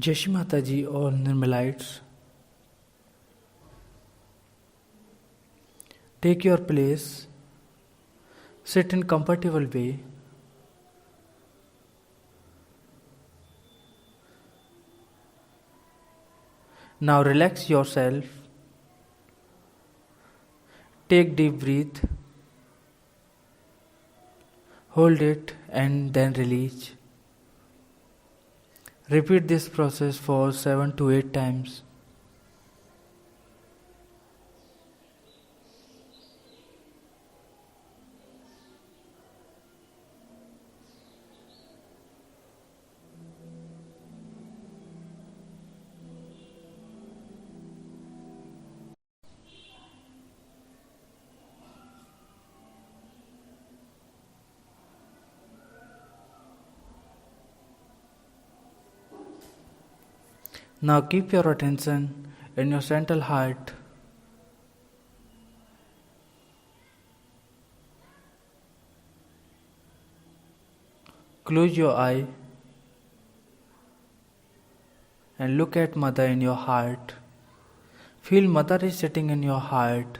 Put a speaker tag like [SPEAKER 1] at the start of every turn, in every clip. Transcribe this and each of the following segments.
[SPEAKER 1] जय श्री माता जी और Nirmalites. Take your place, sit in comfortable way. Now relax yourself. Take deep breath. Hold it and then release. Repeat this process for 7 to 8 times. Now keep your attention in your central heart. Close your eye and look at Mother in your heart. Feel Mother is sitting in your heart.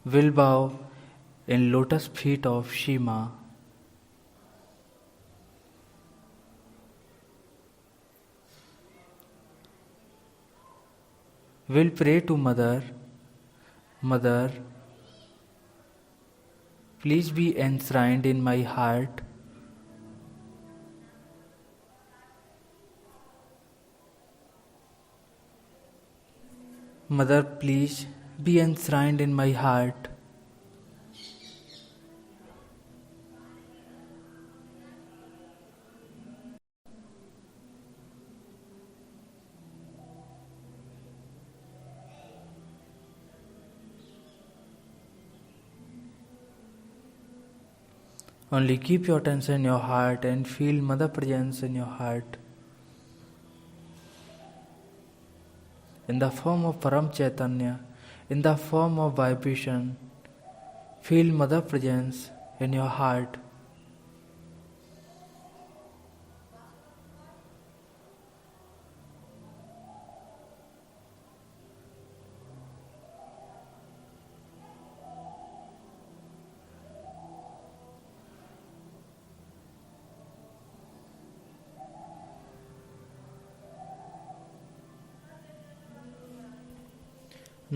[SPEAKER 1] Will bow in lotus feet of Shima. Will pray to Mother. Mother, please be enshrined in my heart. Mother, please be enshrined in my heart. Only keep your attention in your heart and feel Mother presence in your heart. In the form of Param Chaitanya, in the form of vibration, feel Mother presence in your heart.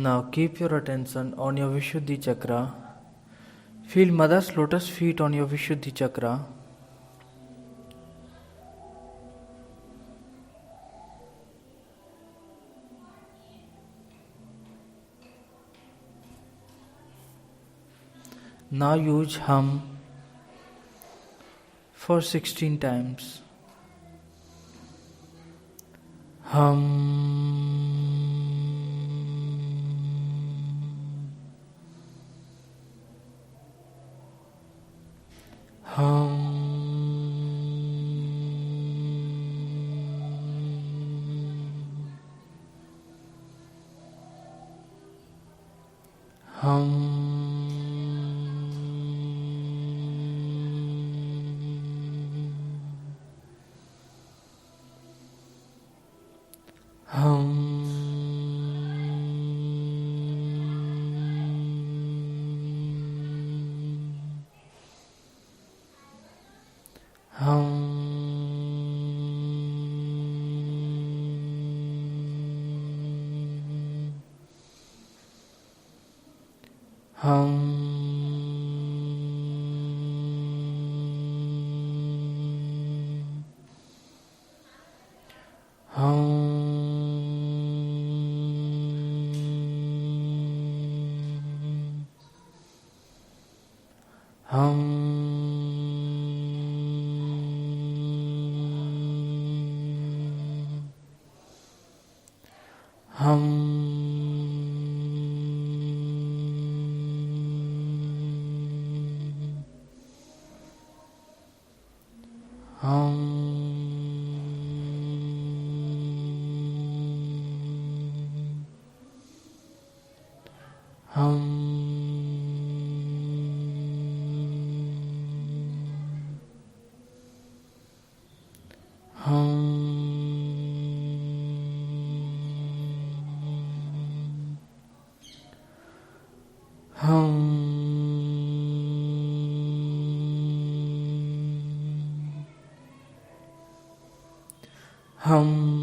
[SPEAKER 1] Now keep your attention on your Vishuddhi chakra. Feel Mother's lotus feet on your Vishuddhi chakra. Now use hum for 16 times. Hum. Hum. Hum. Hum.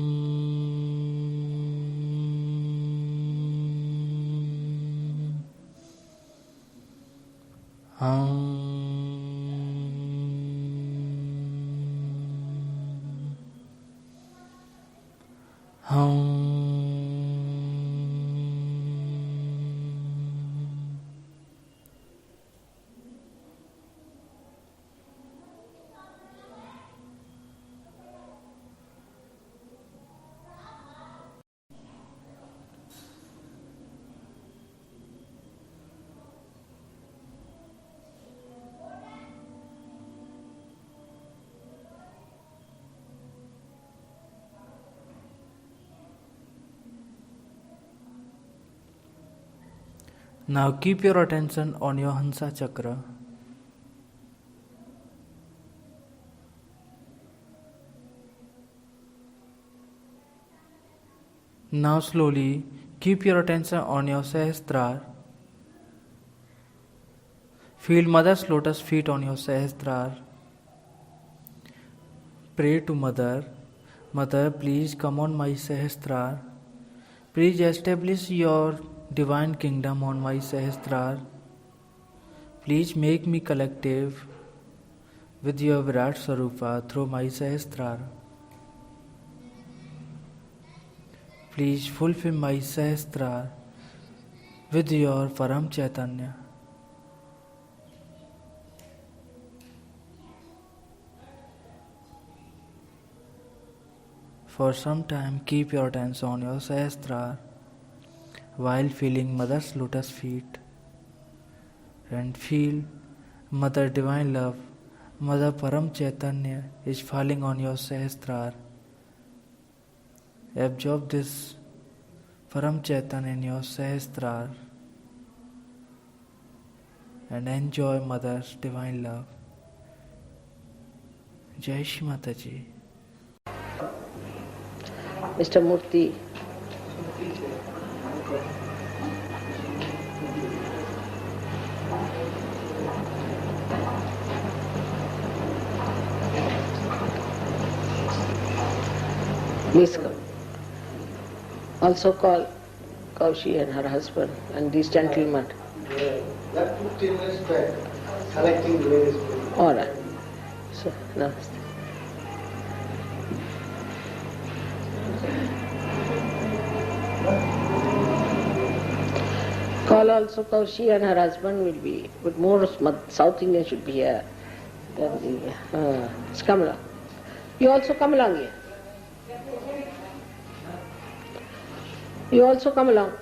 [SPEAKER 1] Now keep your attention on your Hansa chakra. Now slowly keep your attention on your Sahasrara. Feel Mother's lotus feet on your Sahasrara. Pray to Mother. Mother, please come on my Sahasrara. Please establish your divine kingdom on my Sahasrara. Please make me collective with your Virat Sarupa through my Sahasrara. Please fulfill my Sahasrara with your Param Chaitanya. For some time, keep your attention on your Sahasrara while feeling Mother's lotus feet and feel Mother Divine Love, Mother Param Chaitanya is falling on your Sahasrara. Absorb this Param Chaitanya in your Sahasrara and enjoy Mother's Divine Love. Jai Shri Mataji.
[SPEAKER 2] Mr. Murthy. Please come. Also call Kaushi and her husband and these gentlemen.
[SPEAKER 3] That 15 minutes back, selecting the various people.
[SPEAKER 2] All right. So, namaste. Call also Kaushi and her husband will be, but more South Indian should be here than the come along. You also come along here. You also come along.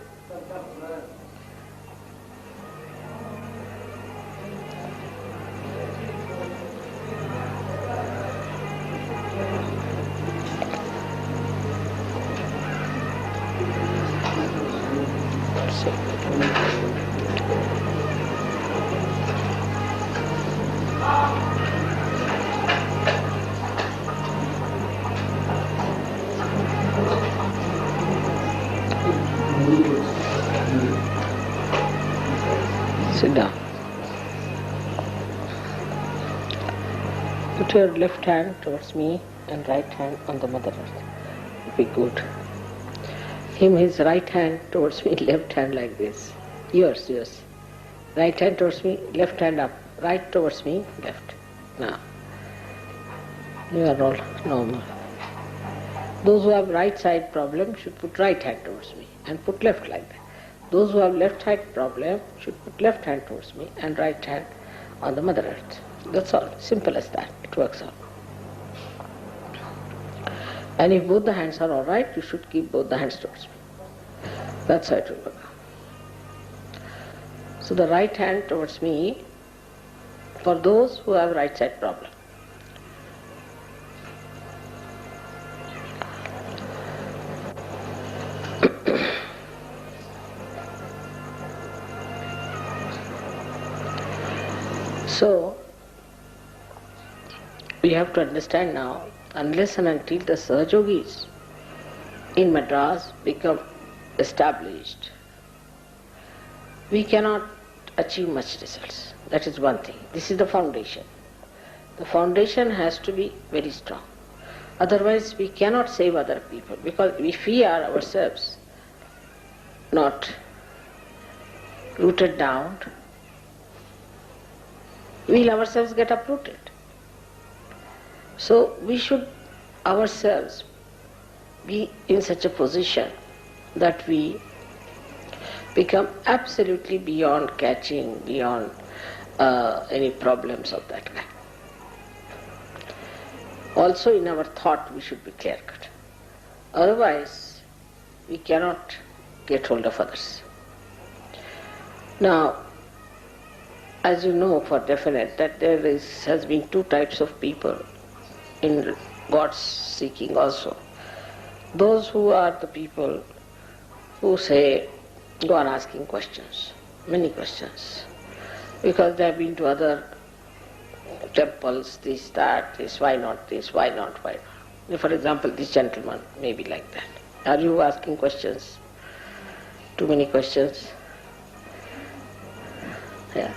[SPEAKER 2] Sit down. Put your left hand towards me and right hand on the Mother Earth. Be good. Him his right hand towards me, left hand like this. Yours. Right hand towards me, left hand up. Right towards me, left. Now. You are all normal. Those who have right side problem should put right hand towards me and put left like that. Those who have left side problem should put left hand towards me and right hand on the Mother Earth. That's all. Simple as that. It works out. And if both the hands are all right, you should keep both the hands towards me. That's how it will work. So the right hand towards me for those who have right side problem. So, we have to understand now, unless and until the Sahajogis in Madras become established, we cannot achieve much results. That is one thing. This is the foundation. The foundation has to be very strong. Otherwise we cannot save other people, because if we are ourselves not rooted down, we'll ourselves get uprooted. So we should ourselves be in such a position that we become absolutely beyond catching, beyond any problems of that kind. Also in our thought we should be clear-cut. Otherwise we cannot get hold of others. Now, as you know for definite that has been two types of people in God's seeking also. Those who are the people who say, go on asking questions, many questions, because they have been to other temples, this, that, this, why not this, why not, why not. For example, this gentleman may be like that. Are you asking questions? Too many questions? Yeah.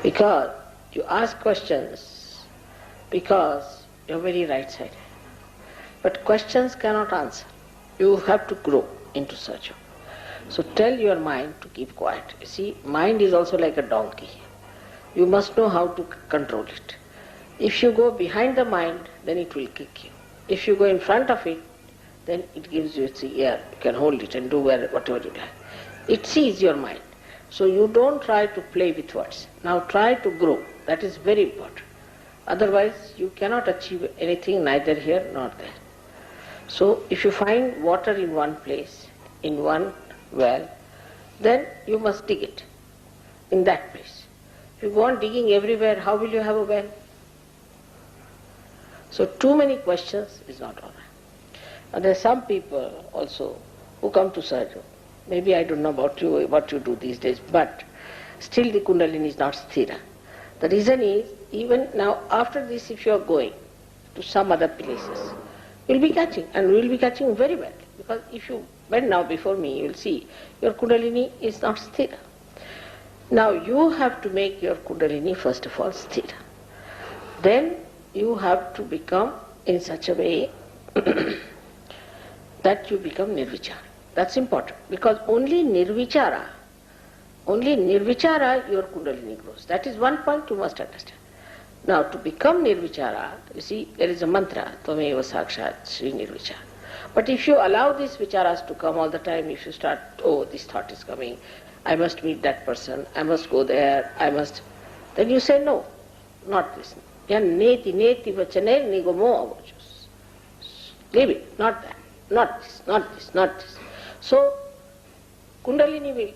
[SPEAKER 2] Because you ask questions because you're very right-sided. But questions cannot answer. You have to grow into such a. So tell your mind to keep quiet. You see, mind is also like a donkey. You must know how to control it. If you go behind the mind, then it will kick you. If you go in front of it, then it gives you its ear. You can hold it and do whatever you like. It sees your mind. So you don't try to play with words. Now try to grow. That is very important. Otherwise you cannot achieve anything neither here nor there. So if you find water in one place, in one well, then you must dig it in that place. If you go on digging everywhere, how will you have a well? So too many questions is not all right. And there are some people also who come to Sahaja. Maybe I don't know about you, what you do these days, but still the Kundalini is not sthira. The reason is, even now after this if you are going to some other places, you will be catching, and we will be catching very well. Because if you bend now before me, you will see your Kundalini is not sthira. Now you have to make your Kundalini first of all sthira. Then you have to become in such a way that you become nirvichara. That's important, because only nirvichara your Kundalini grows. That is one point you must understand. Now to become nirvichara, you see there is a mantra, Tvameva Sakshat Sri Nirvichara. But if you allow these vicharas to come all the time, if you start, oh, this thought is coming, I must meet that person, I must go there, then you say no, not this. Neti vachane nigomo avachus. Leave it, not that, not this, not this, not this. So Kundalini will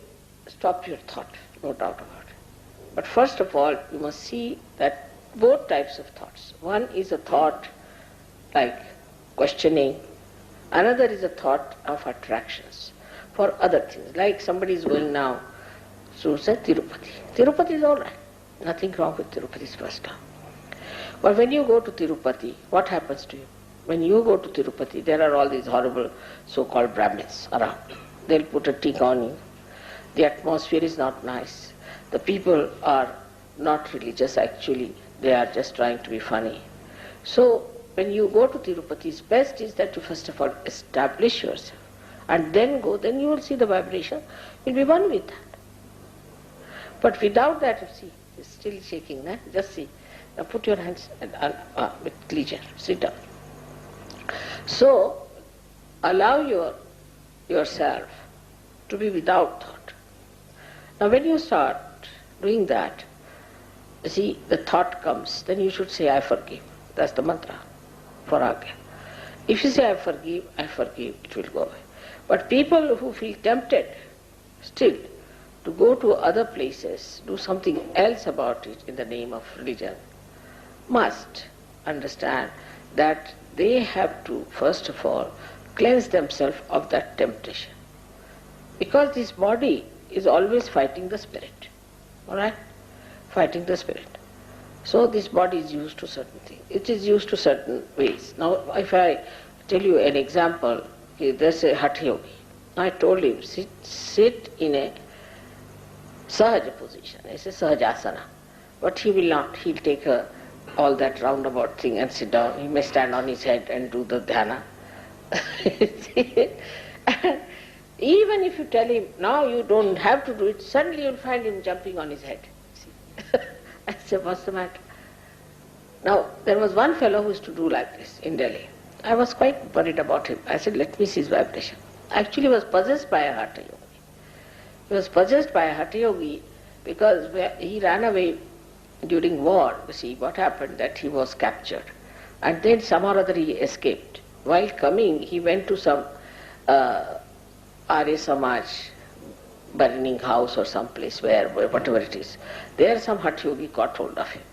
[SPEAKER 2] stop your thought, no doubt about it. But first of all, you must see that both types of thoughts. One is a thought like questioning, another is a thought of attractions for other things. Like somebody is going now to say Tirupati. Tirupati is all right. Nothing wrong with Tirupati's first time. But when you go to Tirupati, what happens to you? When you go to Tirupati, there are all these horrible so-called Brahmins around. They'll put a tika on you. The atmosphere is not nice. The people are not religious actually. They are just trying to be funny. So when you go to Tirupati, it's best is that you first of all establish yourself and then go, then you will see the vibration. You'll be one with that. But without that, you see, it's still shaking. Eh? Just see. Now put your hands with leisure. Sit down. So allow yourself to be without thought. Now when you start doing that, see, the thought comes, then you should say, I forgive. That's the mantra for Agya. If you say, I forgive, it will go away. But people who feel tempted still to go to other places, do something else about it in the name of religion, must understand that they have to, first of all, cleanse themselves of that temptation. Because this body is always fighting the spirit. Alright? Fighting the spirit. So this body is used to certain things. It is used to certain ways. Now if I tell you an example, there's a Hatha Yogi. I told him, sit in a Sahaja position. It's a Sahajasana. But he will not. He'll take a all that roundabout thing and sit down. He may stand on his head and do the dhyana. And even if you tell him, now you don't have to do it, suddenly you'll find him jumping on his head. I said, what's the matter? Now, there was one fellow who used to do like this in Delhi. I was quite worried about him. I said, let me see his vibration. Actually, he was possessed by a Hatha Yogi. He was possessed by a Hatha Yogi because he ran away during war. You see, what happened that he was captured. And then somehow or other he escaped. While coming, he went to some Arya Samaj burning house or some place where whatever it is. There some Hatha Yogi caught hold of him.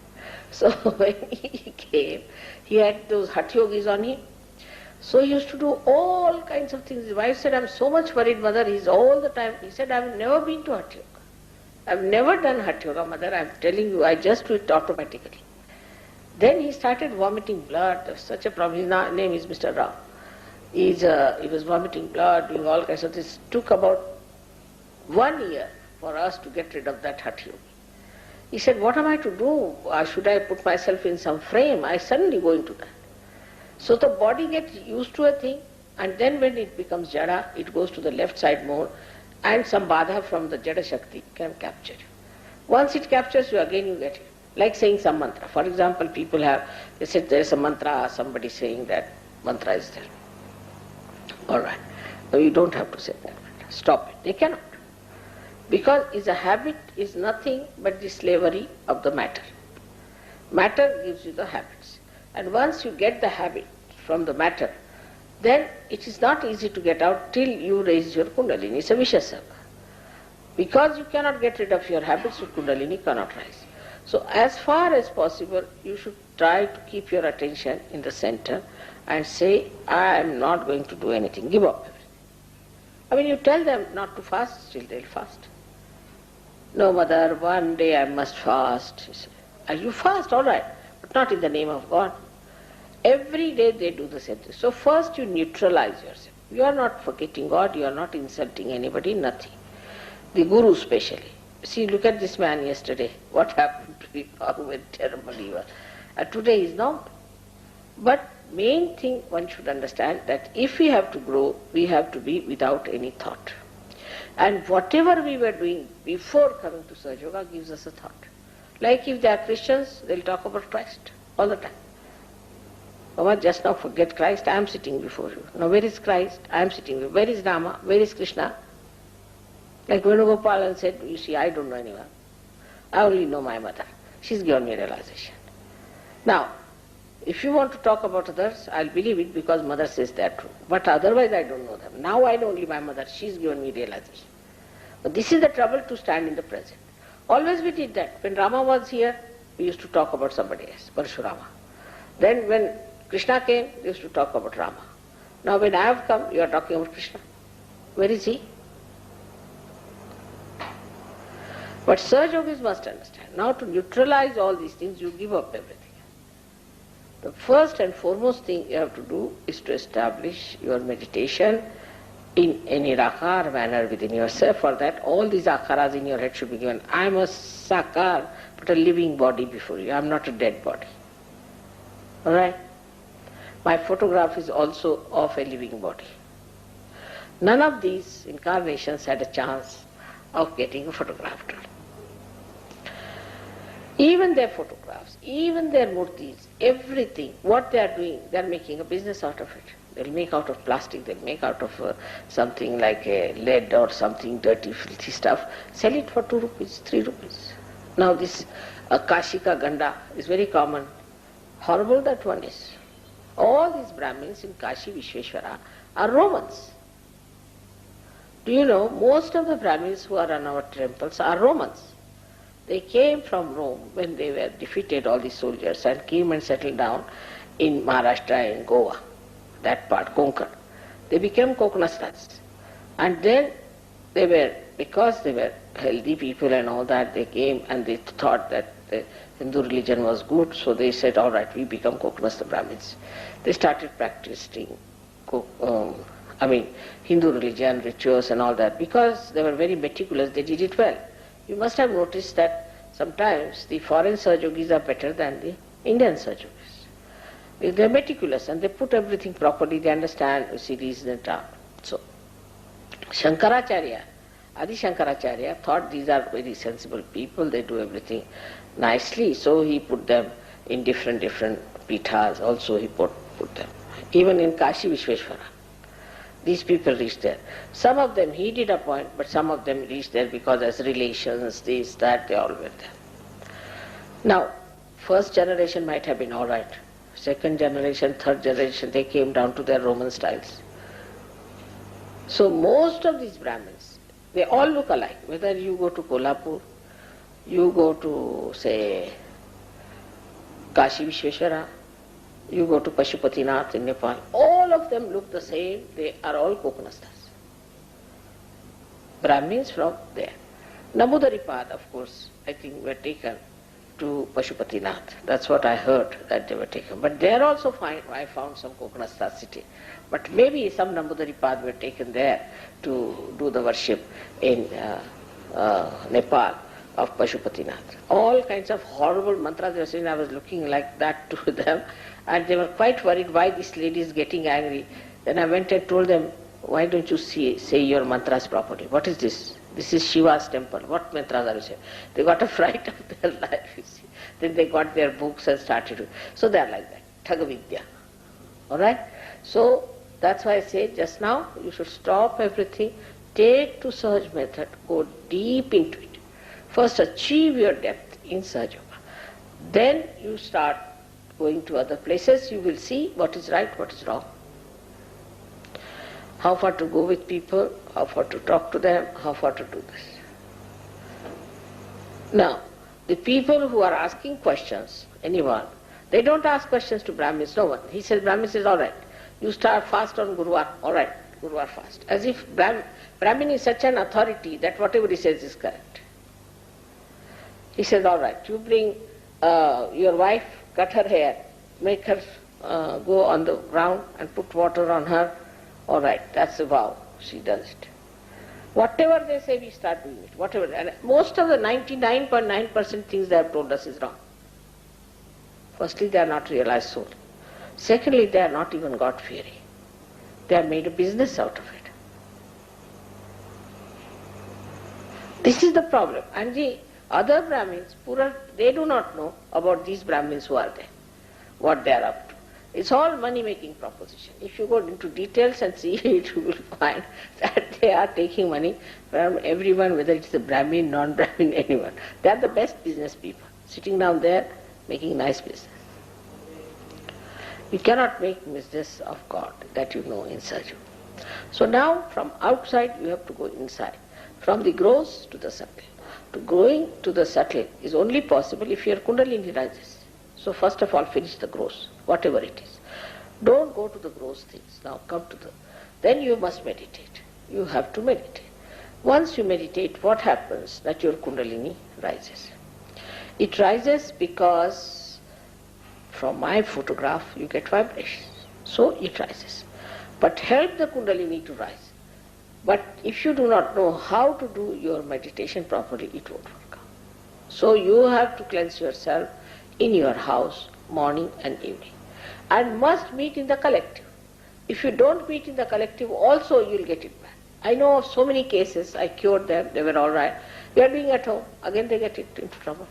[SPEAKER 2] So when he came, he had those Hatha Yogis on him. So he used to do all kinds of things. His wife said, I'm so much worried, mother. He's all the time. He said, I've never been to Hatha Yoga. I've never done Hatha Yoga, mother. I'm telling you, I just do it automatically. Then he started vomiting blood. There was such a problem. His name is Mr. Rao. He was vomiting blood, doing all kinds of things. It took about 1 year for us to get rid of that Hatha Yogi. He said, what am I to do? Should I put myself in some frame? I suddenly go into that. So the body gets used to a thing, and then when it becomes jada, it goes to the left side more, and some badha from the jada shakti can capture you. Once it captures you, again you get it. Like saying some mantra. For example, people they said there is a mantra, somebody saying that mantra is there. Alright. No, you don't have to say that mantra. Stop it. They cannot. Because a habit is nothing but the slavery of the matter. Matter gives you the habits. And once you get the habit from the matter, then it is not easy to get out till you raise your kundalini. It's a vicious circle. Because you cannot get rid of your habits, your kundalini cannot rise. So as far as possible, you should try to keep your attention in the center and say, I am not going to do anything. Give up everything. I mean, you tell them not to fast, still they'll fast. No, mother, one day I must fast. You fast, all right, but not in the name of God. Every day they do the same thing. So first you neutralize yourself. You are not forgetting God, you are not insulting anybody, nothing. The Guru especially. See, look at this man yesterday. What happened to him? How very terrible he was. Today he is not. But main thing one should understand that if we have to grow, we have to be without any thought. And whatever we were doing before coming to Sahaja Yoga gives us a thought. Like if they are Christians, they'll talk about Christ all the time. Mama, just now forget Christ, I am sitting before you. Now where is Christ? I am sitting before you. Where is Rama? Where is Krishna? Like Venugopalan said, you see, I don't know anyone. I only know my mother. She's given me realization. Now, if you want to talk about others, I'll believe it because mother says that true. But otherwise I don't know them. Now I know only my mother. She's given me realization. But this is the trouble to stand in the present. Always we did that. When Rama was here, we used to talk about somebody else, Parashurama. Then when Krishna came, we used to talk about Rama. Now when I have come, you are talking about Krishna. Where is he? But Sahaja Yogis must understand. Now to neutralize all these things, you give up everything. The first and foremost thing you have to do is to establish your meditation in any nirakar manner within yourself. For that, all these akaras in your head should be given. I am a sakar, but a living body before you. I am not a dead body. Alright? My photograph is also of a living body. None of these incarnations had a chance of getting a photograph done. Even their photographs, even their murtis, everything, what they are doing, they are making a business out of it. They'll make out of plastic, they'll make out of something like a lead or something dirty, filthy stuff, sell it for 2 rupees, 3 rupees. Now this Kashika Ganda is very common. Horrible that one is. All these Brahmins in Kashi Vishveshwara are Romans. Do you know, most of the Brahmins who are on our temples are Romans. They came from Rome when they were defeated, all these soldiers, and came and settled down in Maharashtra and Goa, that part, Konkan. They became Kokanasthas. And then they were, because they were healthy people and all that, they came and they thought that the Hindu religion was good, so they said, all right, we become Kokanastha Brahmins. They started practicing Hindu religion, rituals and all that. Because they were very meticulous, they did it well. You must have noticed that sometimes the foreign Sahaja Yogis are better than the Indian Sajus. They're meticulous and they put everything properly, they understand, you see, reason and all. So, Shankaracharya, Adi Shankaracharya thought these are very sensible people, they do everything nicely, so he put them in different pithas, also he put them. Even in Kashi Vishveshwara, these people reached there. Some of them he did appoint, but some of them reached there because as relations, this, that, they all were there. Now, first generation might have been all right. Second generation, third generation, they came down to their Roman styles. So most of these Brahmins, they all look alike. Whether you go to Kolhapur, you go to, say, Kashi Vishveshwara, you go to Pashupatinath in Nepal, all of them look the same, they are all Kopanasthas. Brahmins from there. Namudaripad, of course, I think were taken to Pashupatinath. That's what I heard, that they were taken. But there also I found some Kopanastha city. But maybe some Namudaripad were taken there to do the worship in Nepal of Pashupatinath. All kinds of horrible mantras they were saying. I was looking like that to them, and they were quite worried why this lady is getting angry. Then I went and told them, why don't you say your mantras properly? What is this? This is Shiva's temple. What mantras are you saying? They got a fright of their life, you see. Then they got their books and started to. So they are like that. Thagavidya. Alright? So that's why I say just now you should stop everything, take to Sahaj method, go deep into it. First achieve your depth in Sahaj Yoga. Then you start going to other places, you will see what is right, what is wrong. How far to go with people, how far to talk to them, how far to do this. Now, the people who are asking questions, anyone, they don't ask questions to Brahmins, no one. He says, Brahmin says, all right, you start fast on Guruvar, all right, Guruvar fast. As if Brahmin is such an authority that whatever he says is correct. He says, all right, you bring your wife, cut her hair, make her go on the ground and put water on her. All right, that's a vow. She does it. Whatever they say, we start doing it. Whatever. And most of the 99.9% things they have told us is wrong. Firstly, they are not realized soul. Secondly, they are not even God-fearing. They have made a business out of it. This is the problem. And the other Brahmins, they do not know about these Brahmins who are there, what they are up to. It's all money-making proposition. If you go into details and see it, you will find that they are taking money from everyone, whether it's a Brahmin, non-Brahmin, anyone. They are the best business people, sitting down there making nice business. You cannot make business of God, that you know in Saju. So now, from outside, you have to go inside. From the gross to the subtle. To going to the subtle is only possible if your Kundalini rises. So first of all, finish the gross, whatever it is. Don't go to the gross things. Now come to then you must meditate. You have to meditate. Once you meditate, what happens? That your Kundalini rises. It rises because from my photograph you get vibrations. So it rises. But help the Kundalini to rise. But if you do not know how to do your meditation properly, it won't work out. So you have to cleanse yourself in your house, morning and evening. And must meet in the collective. If you don't meet in the collective, also you will get it back. I know of so many cases, I cured them, they were all right. You are doing at home, again they get into trouble.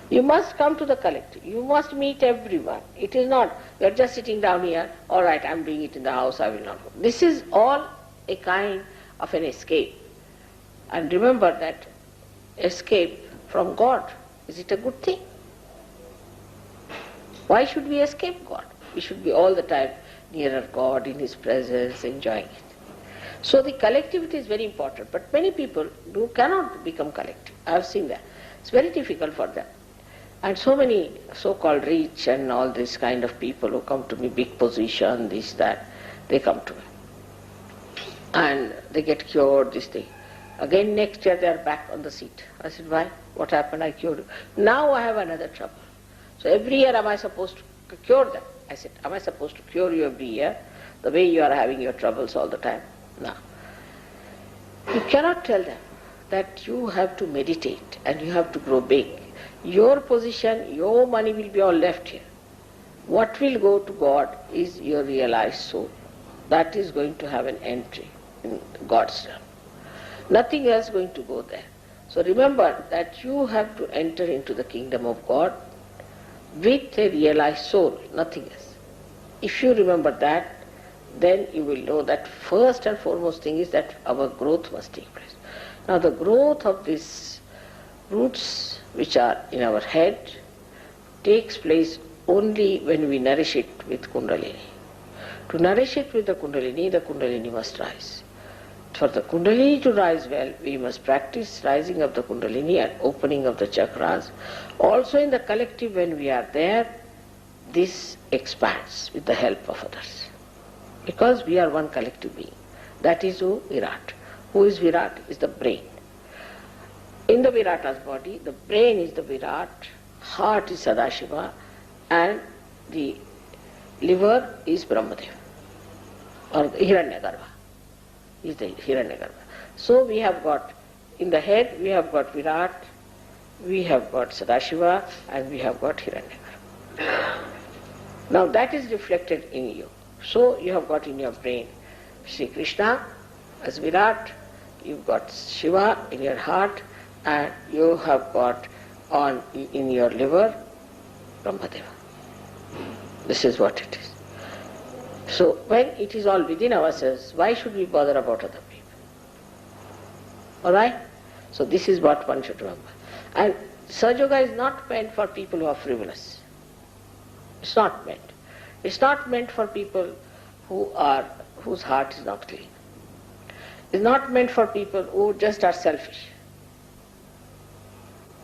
[SPEAKER 2] You must come to the collective. You must meet everyone. It is not, you are just sitting down here, all right, I am doing it in the house, I will not go. This is all a kind of an escape. And remember that escape from God, is it a good thing? Why should we escape God? We should be all the time nearer God, in His presence, enjoying it. So the collectivity is very important, but many people cannot become collective. I have seen that. It's very difficult for them. And so many so-called rich and all this kind of people who come to me, big position, this, that, they come to me. And they get cured, this thing. Again next year they are back on the seat. I said, why? What happened? I cured you. Now I have another trouble. So every year am I supposed to cure them? I said, am I supposed to cure you every year? The way you are having your troubles all the time? No. You cannot tell them that you have to meditate and you have to grow big. Your position, your money will be all left here. What will go to God is your realized soul. That is going to have an entry in God's realm. Nothing else going to go there. So remember that you have to enter into the kingdom of God with a realized soul, nothing else. If you remember that, then you will know that first and foremost thing is that our growth must take place. Now the growth of these roots which are in our head takes place only when we nourish it with Kundalini. To nourish it with the Kundalini must rise. For the Kundalini to rise well, we must practice rising of the Kundalini and opening of the chakras. Also in the collective, when we are there, this expands with the help of others. Because we are one collective being. That is who? Virat. Who is Virat? Is the brain. In the Virata's body, the brain is the Virat, heart is Sadashiva, and the liver is Brahmadev, or Hiranyagarbha. Is the Hiranyagarbha. So we have got, in the head we have got Virat, we have got Sadashiva, and we have got Hiranyagarbha. Now that is reflected in you. So you have got in your brain Sri Krishna as Virat, you've got Shiva in your heart, and you have got in your liver Brahmadeva. This is what it is. So when it is all within ourselves, why should we bother about other people? Alright? So this is what one should remember. And Sahaja Yoga is not meant for people who are frivolous. It's not meant. It's not meant for people whose heart is not clean. It's not meant for people who just are selfish.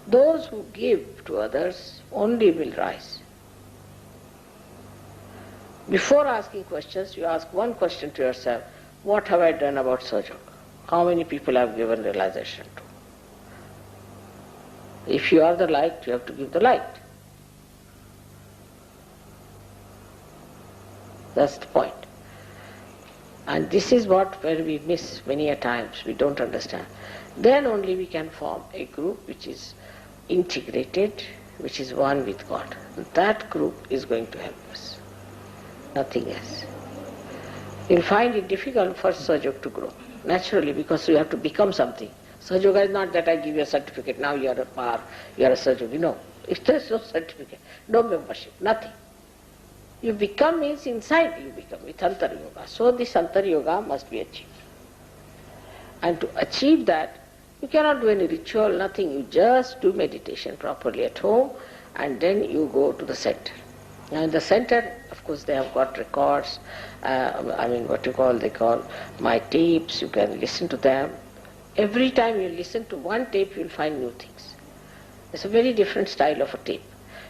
[SPEAKER 2] Those who give to others only will rise. Before asking questions, you ask one question to yourself: what have I done about Sahaja Yoga? How many people have given realization to? If you are the light, you have to give the light. That's the point. And this is where we miss many a times, we don't understand. Then only we can form a group which is integrated, which is one with God. That group is going to help us. Nothing else. You'll find it difficult for Sahaja Yoga to grow, naturally, because you have to become something. Sahaja Yoga is not that I give you a certificate, now you are a par, you are a Sahaja Yogi. No. If there is no certificate, no membership, nothing. You become means inside you become, with Antara Yoga. So this Antara Yoga must be achieved. And to achieve that, you cannot do any ritual, nothing. You just do meditation properly at home, and then you go to the center. Now in the center, of course, they have got records, they call my tapes, you can listen to them. Every time you listen to one tape, you will find new things. It's a very different style of a tape.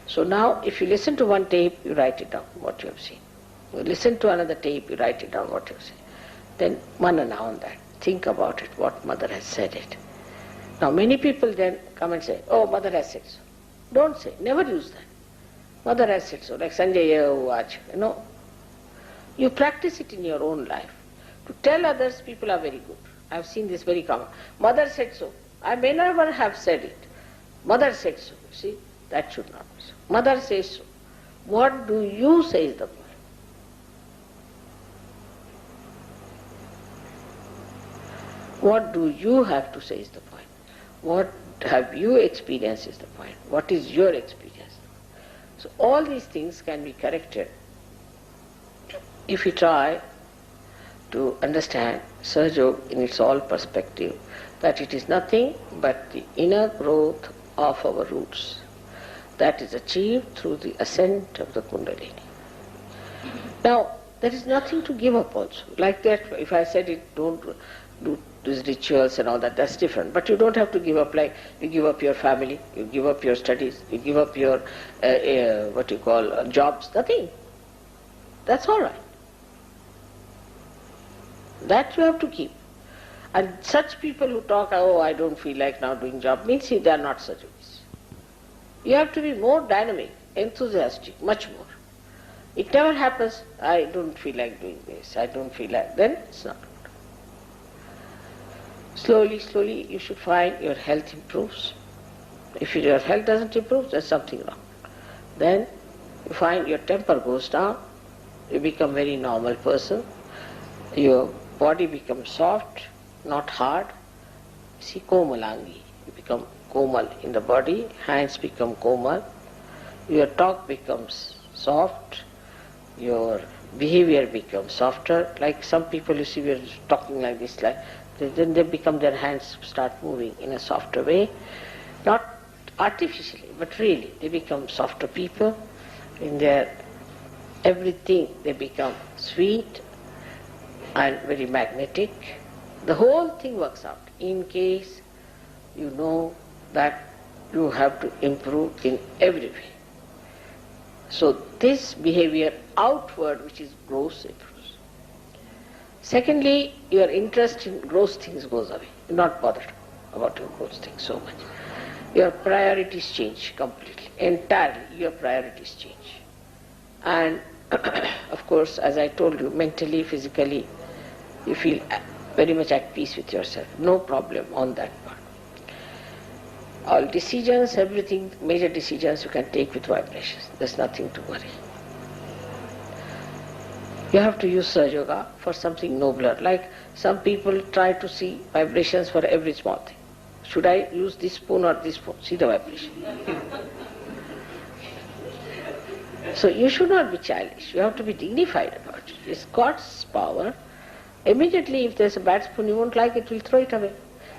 [SPEAKER 2] So now, if you listen to one tape, you write it down, what you have seen. You listen to another tape, you write it down, what you have seen. Then, manana on that. Think about it, what mother has said it. Now, many people then come and say, oh, mother has said so. Don't say, never use that. Mother has said so, like Sanjay Uvaj. No. You practice it in your own life. To tell others, people are very good. I have seen this very common. Mother said so. I may never have said it. Mother said so. See, that should not be so. Mother says so. What do you say is the point? What do you have to say is the point? What have you experienced is the point? What is your experience? So all these things can be corrected if we try to understand Sahaja Yoga in its all perspective, that it is nothing but the inner growth of our roots that is achieved through the ascent of the Kundalini. Now, there is nothing to give up also. Like that, if I said it, don't do these rituals and all that, that's different. But you don't have to give up, like you give up your family, you give up your studies, you give up your jobs, nothing. That's all right. That you have to keep. And such people who talk, oh, I don't feel like now doing job, means they are not Sahaja Yogis. You have to be more dynamic, enthusiastic, much more. It never happens, I don't feel like doing this, I don't feel like, then it's not good. Slowly, slowly you should find your health improves. If your health doesn't improve, there's something wrong. Then you find your temper goes down, you become very normal person, your body becomes soft, not hard. See, komalangi, you become komal in the body, hands become komal, your talk becomes soft, your behavior becomes softer. Like some people you see we are talking like this, like then they become, their hands start moving in a softer way, not artificially, but really they become softer people. In their everything they become sweet and very magnetic. The whole thing works out in case you know that you have to improve in every way. So this behavior outward, which is gross, improves. Secondly, your interest in gross things goes away. You're not bothered about your gross things so much. Your priorities change completely, entirely your priorities change. And of course, as I told you, mentally, physically, you feel very much at peace with yourself. No problem on that part. All decisions, everything, major decisions you can take with vibrations. There's nothing to worry. You have to use Sahaja Yoga for something nobler. Like some people try to see vibrations for every small thing. Should I use this spoon or this spoon? See the vibration. So you should not be childish. You have to be dignified about it. It's God's power. Immediately if there's a bad spoon you won't like it, you'll throw it away.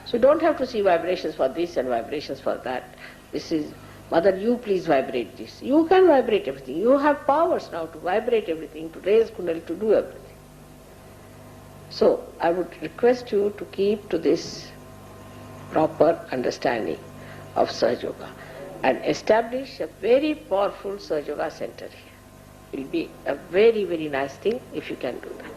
[SPEAKER 2] So you don't have to see vibrations for this and vibrations for that. This is, Mother, you please vibrate this. You can vibrate everything. You have powers now to vibrate everything, to raise Kundalini, to do everything. So I would request you to keep to this proper understanding of Sahaja Yoga and establish a very powerful Sahaja Yoga center here. It will be a very, very nice thing if you can do that.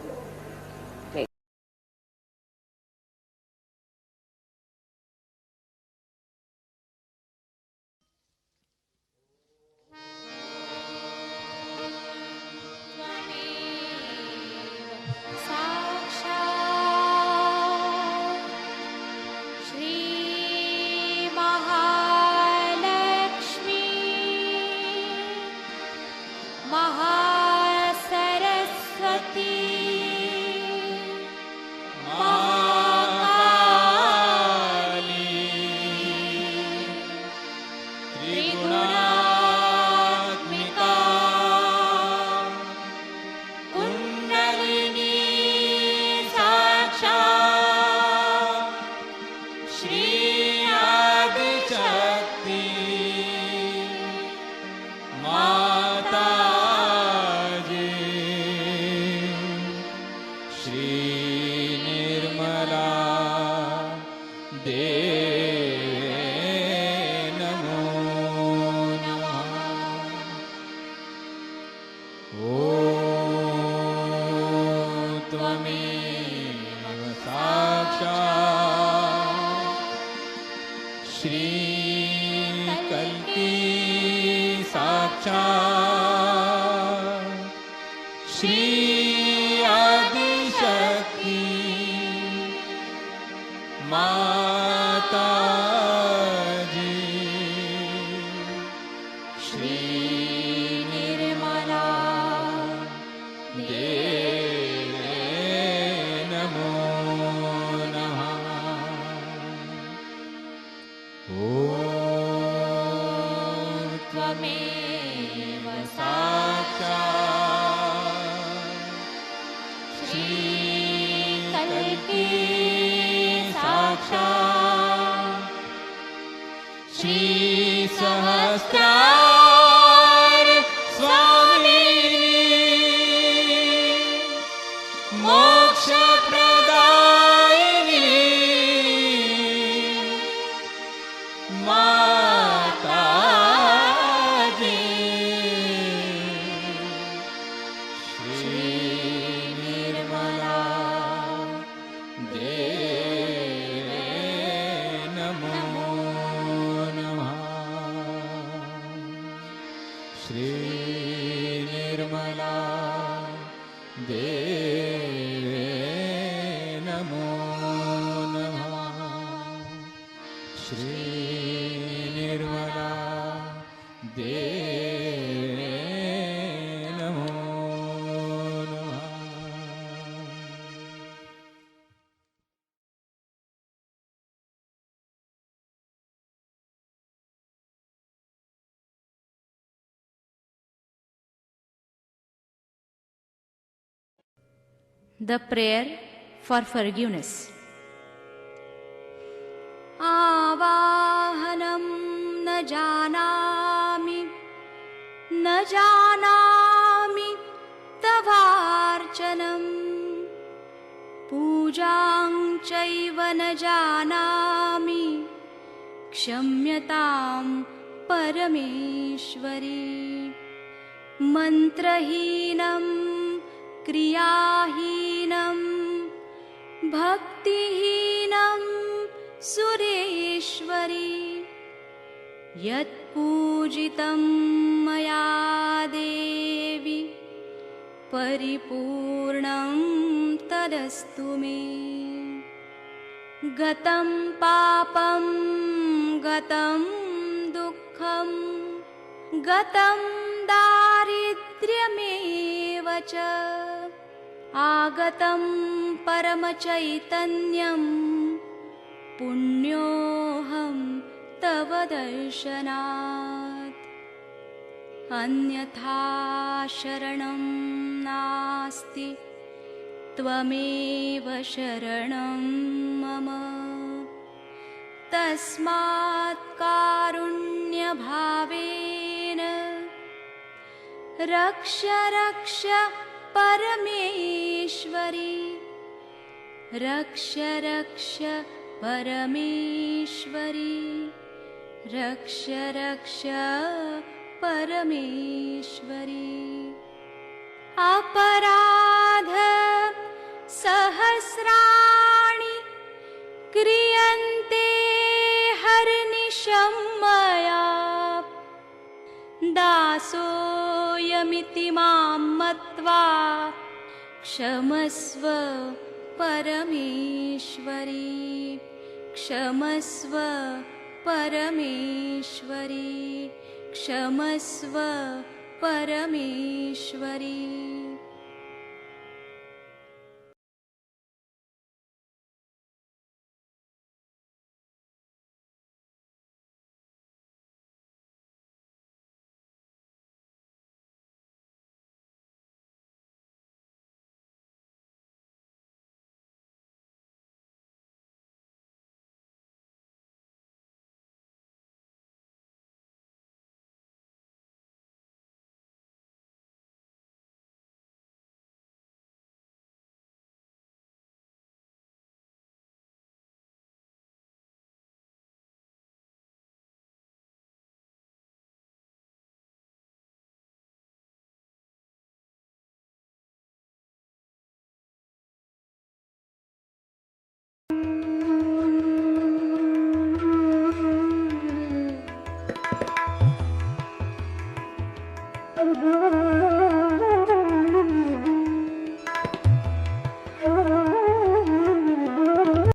[SPEAKER 4] Shri Nirmala The prayer for forgiveness. आवाहनं न जानामि तवार्चनम् पूजां चैव न जानामि क्षम्यतां परमेश्वरी मन्त्रहीनं क्रियाहीनं भक्तिहीनं सुरेश्वरी यत्पूजितं मया देवी परिपूर्णं तदस्तु मे गतं पापं गतं दुःखं गतं दारिद्र्यमेव च आगतं परमचैतन्यं पुण्योऽहं तव दर्शनात् अन्यथा शरणं नास्ति त्वमेव शरणं मम तस्मात् कारुण्यभावेन रक्ष रक्ष परमेश्वरी रक्ष रक्ष परमेश्वरी रक्ष रक्ष परमेश्वरी अपराध सहस्राणि क्रियन्ते हरनिशं मया दासोऽयमिति मां मत्वा क्षमस्व परमेश्वरी क्षमस्व परमेश्वरी क्षमस्व परमेश्वरी।